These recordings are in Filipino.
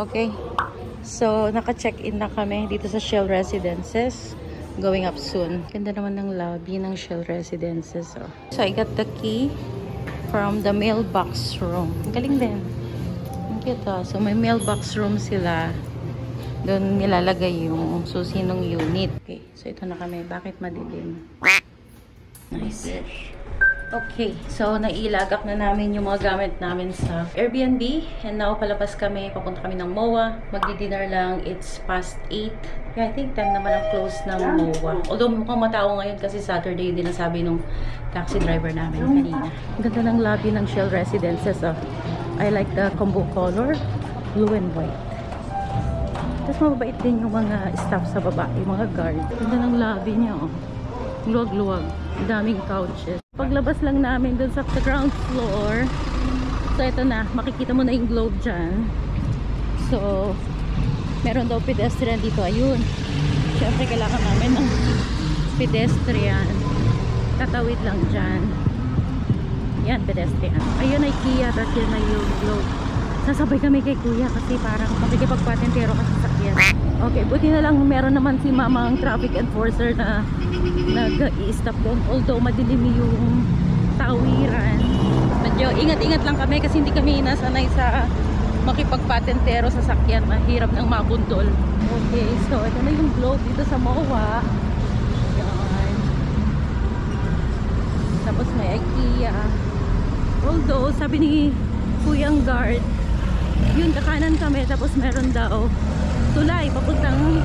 Okay. So, naka-check-in na kami dito sa Shell Residences. Going up soon. Ganda naman ng lobby ng Shell Residences. Oh. So, I got the key from the mailbox room. Galing din. Ang cute oh. So, may mailbox room sila. Doon nilalagay yung susi ng unit. Okay. So, ito na kami. Bakit madilim? Nice. Okay, so nailagak na namin yung mga gamit namin sa Airbnb. And now, palabas kami. Papunta kami ng MOA. Magdi-dinner lang. It's past 8. Yeah, I think time naman ang close ng MOA. Although mukhang matao ngayon kasi Saturday din nasabi nung taxi driver namin kanina. Ang ganda ng lobby ng Shell Residences. Oh. I like the combo color. Blue and white. Tapos mababait din yung mga staff sa baba. Yung mga guard. Ganda ng lobby niya. Oh. Luwag-luwag. Daming couches. Paglabas lang namin dun sa ground floor. So, ito na. Makikita mo na yung globe dyan. So, meron daw pedestrian dito. Ayun. Siyempre, kailangan namin ng pedestrian. Tatawid lang dyan. Yan, pedestrian. Ayun ay Kia. Tapos yun na yung globe. Sasabay kami kay Kuya kasi parang makikipagpatentero kasi sakyan. Okay, buti na lang meron naman si Mama ang traffic enforcer na nag-i-stop doon. Although madilim yung tawiran. Medyo ingat-ingat lang kami kasi hindi kami nasanay sa makipagpatentero sa sakyan. Mahirap nang mabundol. Okay, so ito na yung globe dito sa MOA. Yan. Tapos may IKEA. Although sabi ni Kuyang guard, yun, kakanan kami, tapos meron daw tulay, papuntang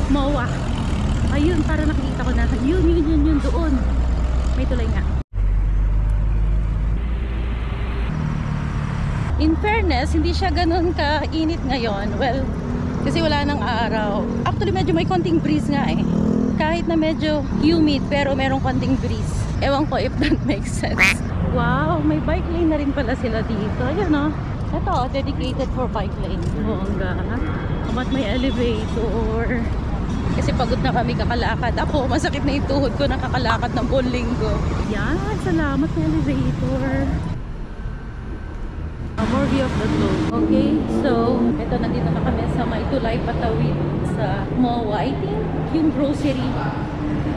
MOA. Ayun, para nakikita ko na. Yun, doon. May tulay nga. In fairness, hindi siya ganun ka-init ngayon. Well, kasi wala nang araw. Actually, medyo may konting breeze nga eh. Kahit na medyo humid, pero merong konting breeze. Ewan ko if that makes sense. Wow, may bike lane na rin pala sila dito. Ayun o. Ito, dedicated for bike lane. Bongga. Kamat may elevator. Kasi pagod na kami kakalakad. Ako, masakit na yung tuhod ko nakakalakad ng buong linggo. Yan, salamat na elevator. More view of the globe. Okay, so, ito, nandito na kami sa may tulay patawid sa MOA. I think yung grocery,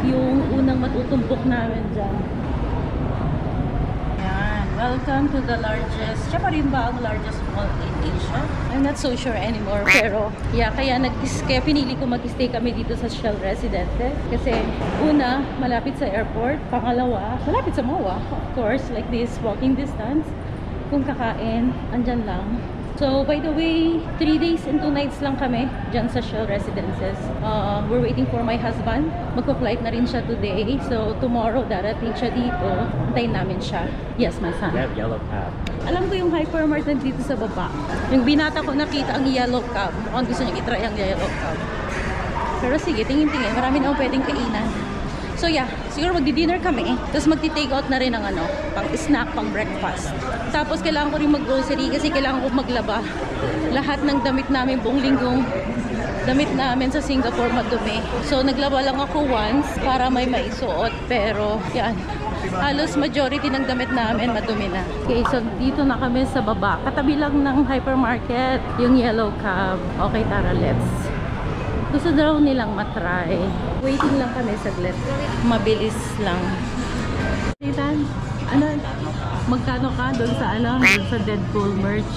yung unang matutumpok namin dyan. Welcome to the largest, siya pa rin ba ang largest mall in Asia? I'm not so sure anymore. Pero, yeah, kaya pinili ko mag-stay kami dito sa Shell Residences. Kasi, una, malapit sa airport. Pangalawa, malapit sa MOA. Of course, like this, walking distance. Kung kakain, andyan lang. So, by the way, 3 days and 2 nights lang kami dyan sa Shell Residences. We're waiting for my husband. Magpa-flight na rin siya today. So, tomorrow, darating siya dito. Antayin namin siya. Yes, my son. We have yellow cab. Alam ko yung hypermart dito sa baba. Yung binata ko nakita ang yellow cab. Mukhang gusto niya itry ang yellow cab. Pero sige, tingin-tingin. Marami na akong pwedeng kainan. So yeah, siguro magdi-dinner kami. Tapos magti-take out na rin ng pang snack, pang breakfast. Tapos kailangan ko rin mag-grocery kasi kailangan ko maglaba. Lahat ng damit namin buong linggong damit namin sa Singapore madumi. So naglaba lang ako once para may maisuot. Pero yan, halos majority ng damit namin madumi na. Okay, so dito na kami sa baba. Katabi lang ng hypermarket, yung yellow cab. Okay, tara, let's. Gusto daw nilang matry. Waiting lang kami saglit. Mabilis lang. Titan, magkano ka doon sa doon sa Deadpool merch?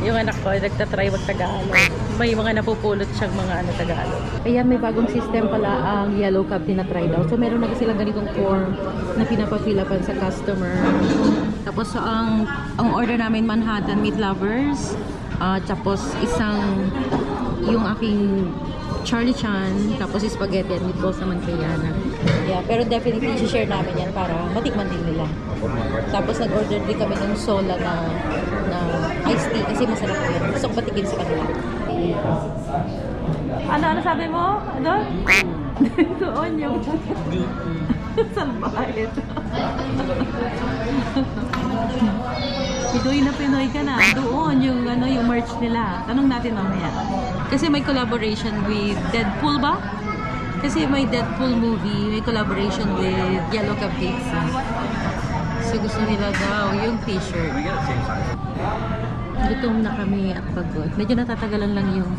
Yung anak ko, nagtatry mag-Tagalog. May mga napupulot siyang mga Tagalog. Kaya may bagong system pala ang yellow cab tinatry daw. So meron na silang ganitong form na pinapafilapan sa customer. Tapos ang order namin Manhattan Meat Lovers. Tapos yung aking Charlie Chan, tapos spaghetti and meatballs naman kay Yana. Yeah, pero definitely i-share namin yan para matikman din nila. Tapos nag-order din kami ng sola na iced tea kasi masarap yan. Gusto ko patikim sa kanila. Ano sabi mo? Ano? Doon yung salbahit. Pinoy na Pinoy ka na. Doon yung yung merch nila. Tanong natin mamaya. Kasi may collaboration with Deadpool ba? Kasi may Deadpool movie, may collaboration with Yellow Cab Pizza. So gusto nila daw yung t-shirt. Gutom na kami at pagod. Medyo natatagalan lang yung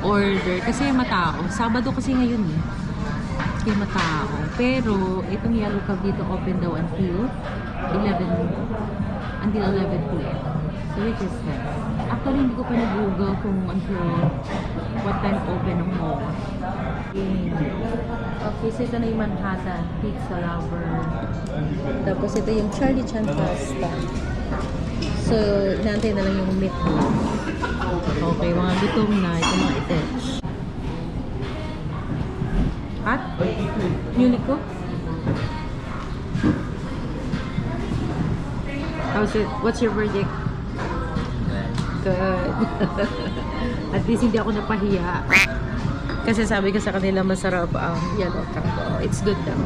order kasi matao. Sabado kasi ngayon eh. Kaya matao. Pero itong Yellow Cab dito open daw until 11 p.m. So which is that? Actually hindi ko pa nag-google kung until what time open ang mall. Okay, so ito na yung Manhattan Pizza Lover. Tapos ito yung Charlie Chan Pasta. So, inaantay na lang yung meatball. Okay, mga gutom na. Ito mga itech. At? Unico? How's it? What's your verdict? Good. At least hindi ako napahiya. Kasi sabi ko sa kanila masarap ang Yellow Cab. It's good daw.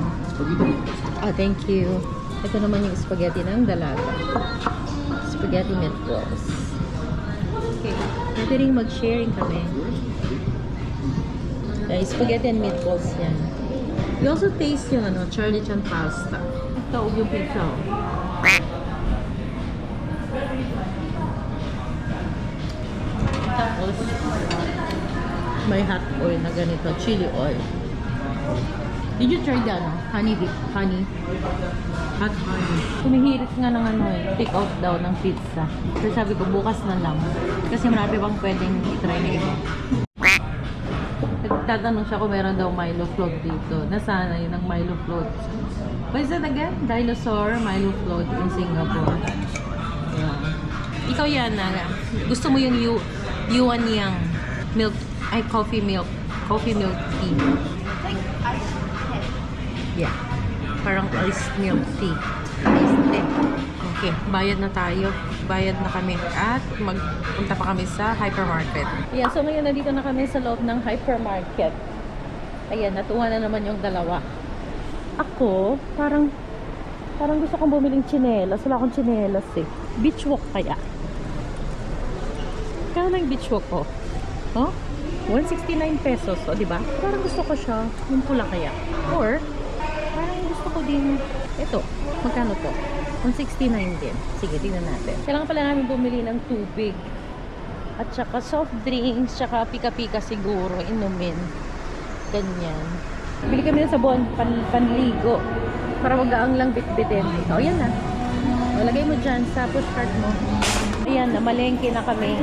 Oh, thank you. Ito naman yung spaghetti ng dalaga. Spaghetti meatballs. Okay. Pwede rin mag-sharing kami. Spaghetti and meatballs yan. We also taste yung Charlie Chan pasta. Ito yung pizza. Tapos may hot oil na ganito. Chili oil. Did you try that? Honey dip? Honey? Hot honey. Kumihirit nga ng take out daw ng pizza. So sabi ko, bukas na lang. Kasi marami bang pwedeng i-try na iba. Tatanong siya kung meron daw Milo float dito. Nasana yun ang Milo float. What is that again? Dinosaur Milo float in Singapore. Yeah. Ikaw yan, gusto mo yung Yuan Yang milk, coffee milk tea. Yeah. Parang iced milk tea. Iced tea. Okay, bayad na tayo. Bayad na kami at magpunta pa kami sa hypermarket. Yeah, so ngayon nandito na kami sa loob ng hypermarket. Ayan, natuwa na naman yung dalawa. Ako, parang gusto kong bumiling tsinelas. Wala akong tsinelas eh. Beach walk kaya. Kaya lang beach walk ko. Oh? 169 pesos. O, diba? Parang gusto ko siya. Yung pula kaya. Or, parang gusto ko din ito. Magkano to? 169 din. Sige, tingnan natin. Kailangan pala namin bumili ng tubig. At saka soft drinks, saka pika-pika siguro, inumin. Ganyan. Bili kami ng sabon, panligo. Para magaang lang bitbitin. O, yan na. O, lagay mo dyan sa push cart mo. Ayan, namalengke na kami.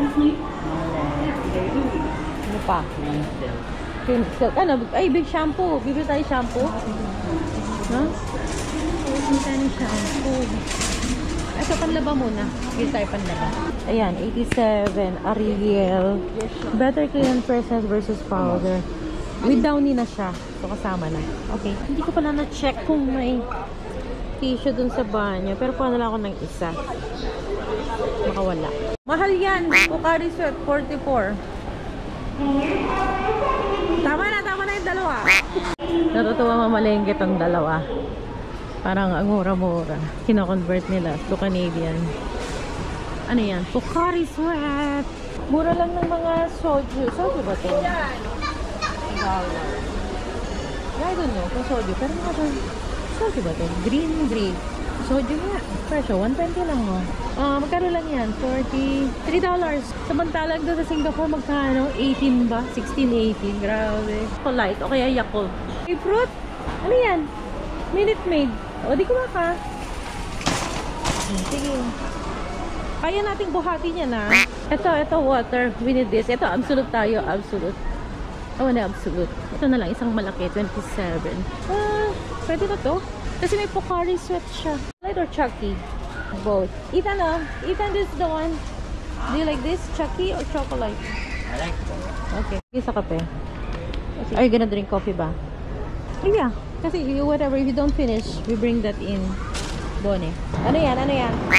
Ano pa? Ano? Ay, big shampoo. Bibili tayo shampoo. No? Minsan yung shampoo. Ito, panlaba muna. Bili tayo panlaba. Ayan, 87. Ariel. Better Clean and Freshness versus Powder. With Downy na siya. So, kasama na. Okay. Hindi ko pala na-check kung may tissue dun sa banyo. Pero kuha na lang ako ng isa. Makawala. Mahal yan. Pocari Sweat, 44. Tama na yung dalawa. Natutuwa mamalengke tong dalawa. Parang ang mura-mura. Kino-convert nila to Canadian. Ano yan? Pocari Sweat. Mura lang ng mga soju. Soju ba ito? $1. I don't know kung soju. Pero mga soju ba ito? Green grape. Soju nga. Presyo, 120 lang mo. Magkano lang yan? $43. Samantalang doon sa Singapore, magkano? 18 ba? 16, 18. Grabe. Polite. O kaya Yakult. May fruit? Ano yan? Minute Maid. O, di kumaka. Sige. Kaya nating buhatin yan, ha? Ito, water. We need this. Ito, Absolute tayo. Absolute. Oh, na Absolute. Ito na lang, isang malaki. 27. Pwede na to. Kasi may Pocari Sweat siya. Light or Chucky? Both. Ethan, this is the one. Do you like this? Chucky or chocolate? I like both. Okay. Sige sa kape. Are you gonna drink coffee ba? Yeah. Kasi whatever, if you don't finish, we bring that in. Bone. Ano yan?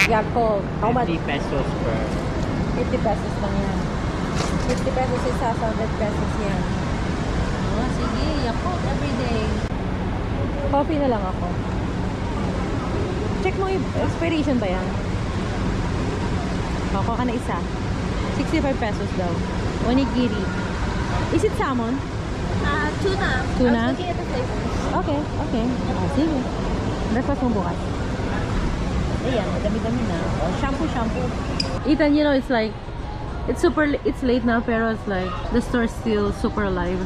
Yakult. How much? 50 pesos per. 50 pesos lang yan. 50 pesos isa, 100 pesos yan. Oh, sige. Yakult everyday. Coffee na lang ako. Check mo yung expiration ba yan? Kuha ka na isa. 65 pesos daw. Onigiri. Is it salmon? Tuna. Tuna? I was looking at the flavors. Okay. Sige. Breakfast mo bukas. Ayan, dami-dami na. Shampoo. Ethan, you know, it's like, it's late now, pero it's like, the store's still super alive.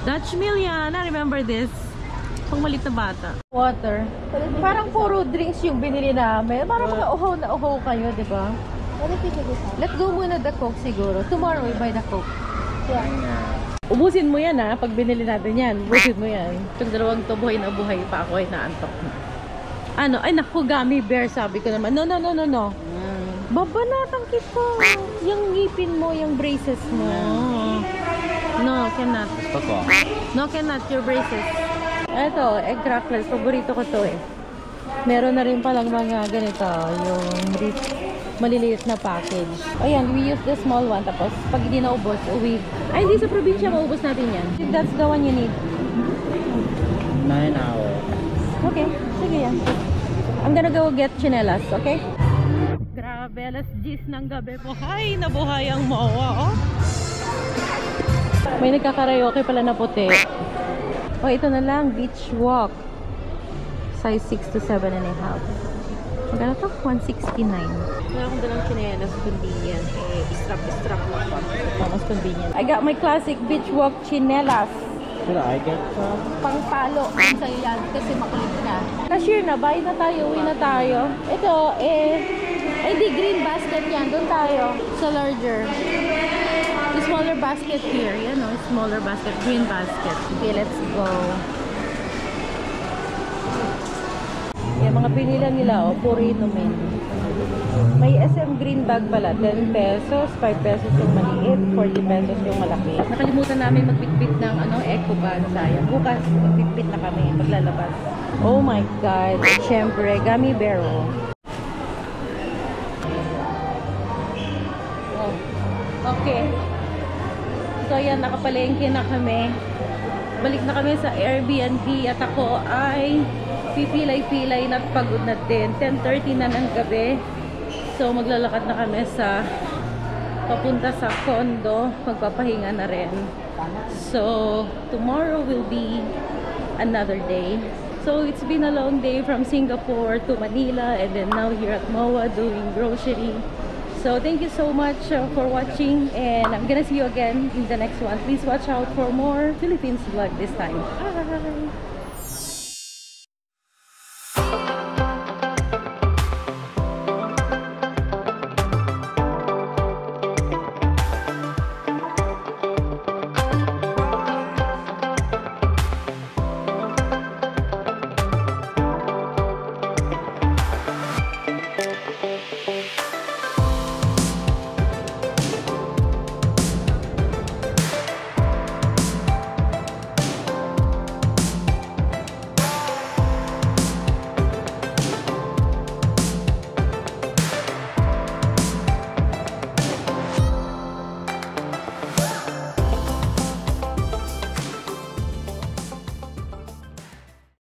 Dutch Mill yan. I remember this. Pang malit na bata. Water. Parang puro drinks yung binili namin. Parang mga uhaw na uhaw kayo, di ba? What if you do this? Let's go muna the Coke siguro. Tomorrow we buy the Coke. Yeah. Ubusin mo yan ha, pag binili natin yan. Ubusin mo yan. Itong dalawang to, buhay na buhay pa ako ay naantok. Ano? Ay naku, gummy bear sabi ko naman. No. Babanatang kita. Yung ngipin mo, yung braces mo. No, cannot. Gusto ko. No, cannot. Your braces. Ito, egg crackers. Paborito ko to eh. Meron na rin palang mga ganito. Yung maliliit na package. Ayan, we use the small one. Tapos, pag hindi naubos, uwi. Ay, hindi sa probinsya maubos natin yan. That's the one you need. 9 hours. Okay, sige yan. I'm gonna go get chinelas, okay? Grabe, alas 10 ng gabi po. Ay, nabuhay ang MOA, oh. May nagkakaraoke pala na puti. Oh, ito na lang, beach walk. Size 6 to 7 and a half. Magkano to? 169. Wala akong dalang chinelas, convenient. Strap lang pa. Mas convenient. I got my classic beach walk chinelas. Should I get some? Pangpalo ang sa'yo yan kasi makulit ka. Cashier na, buy na tayo, uwi na tayo. Ito, ay di, green basket yan. Doon tayo sa larger. The smaller basket here. Yan o, smaller basket, green basket. Okay, let's go. Yan, mga pinila nila, oh, puro inumin. May SM green bag pala, 10 pesos, 5 pesos yung maliit, 40 pesos yung malaki. Nakalimutan namin magbitbit ng eco bag, sayang. Bukas, magbitbit na kami, maglalabas. Oh my God, syempre, gummy bear. Oh. Okay. So yan, nakapalengke na kami. Balik na kami sa Airbnb at ako ay pipilay-pilay na at pagod na din. 10:30 na ng gabi. So maglalakad na kami sa papunta sa condo. Magpapahinga na rin. So tomorrow will be another day. So it's been a long day from Singapore to Manila and then now here at MOA doing grocery. So thank you so much for watching and I'm gonna see you again in the next one. Please watch out for more Philippines vlog this time. Bye!